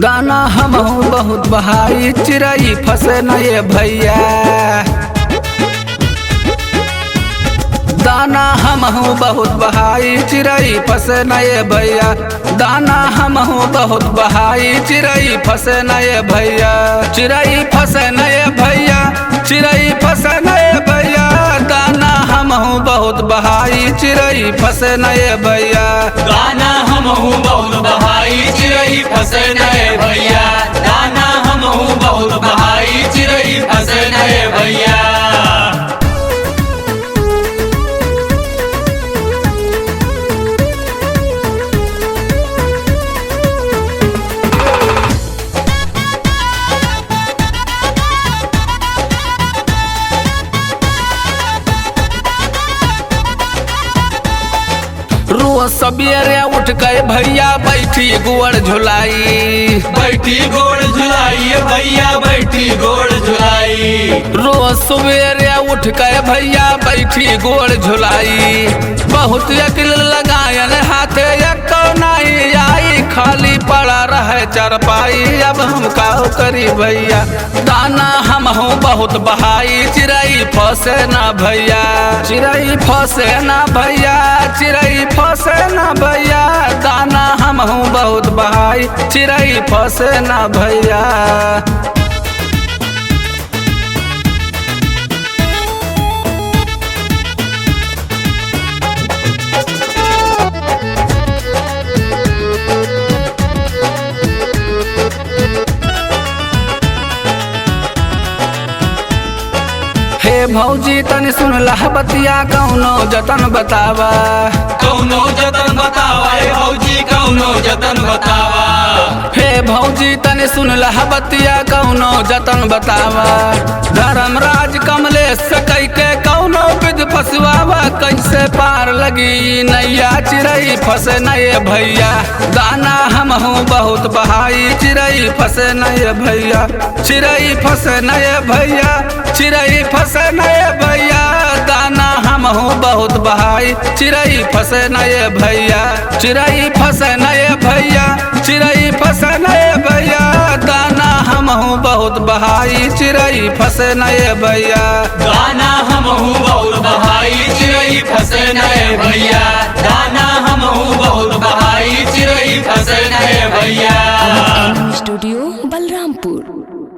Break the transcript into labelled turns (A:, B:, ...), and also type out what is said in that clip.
A: दाना हमहू बहुत बहाई चिड़ई फंसे न ये भैया। दाना हमहू बहुत बहाई चिड़ई फंसे न ये भैया। दाना हमहू बहुत बहाई चिड़ई फंसे न ये भैया। चिड़ई फंसे न ये भैया, चिड़ई फंसे न ये भैया। दाना हमहू बहुत बहाई चिड़ई फंसे न ये भैया।
B: दाना हमहू बहुत बहाई चिड़ई फंसे न ये भैया। दाना हमहू बहुत बहाई चिड़ई फंसे न ये भैया।
A: रोज सबेरे उठ के भैया बैठी गोड़ झुलाई।
B: बैठी गोड़ झुलाई भैया, बैठी गोड़ झुलाई।
A: रोज सवेरे उठ के भैया बैठी गोड़ झुलाई। बहुत अकिल लगायन हाथे एको नहीं आई, खाली पड़ा रहे चरपाई। अब हम का करी भैया। दाना हमहू बहुत बहाई चिड़ई फंसे ना भैया। चिड़ई फंसे ना भैया, चिड़ई फंसे ना भैया। दाना हमहू बहुत बहाई चिड़ई फंसे ना भैया। हे भौजी तनी सुन लह बतिया कौनो जतन बतावा।
B: कौनो जतन बतावा भौजी, कौनो जतन बतावा।
A: हे भौजी तनी सुन लह बतिया कौनो जतन बतावा। धर्मराज कमलेश से कई के कौनो विध फसवावा। कैसे पार लगी नैया चिड़ई फंसे न ये भैया। दाना हमहू बहुत बहाई चिड़ई फंसे न ये भैया। चिड़ई फंसे न ये भैया, चिड़ई फंसे न ये भैया। दाना हमहू बहुत बहाई चिड़ई फंसे न ये भैया। चिड़ई फंसे न ये भैया, चिड़ई फंसे न ये भैया। दाना हमहू बहुत बहाई चिड़ई फंसे न ये भैया।
B: दाना हमहू बहुत बहाई चिड़ई फंसे न ये भैया। दाना हमहू बहुत बहाई चिड़ई फंसे न ये भैया।
C: स्टूडियो बलरामपुर।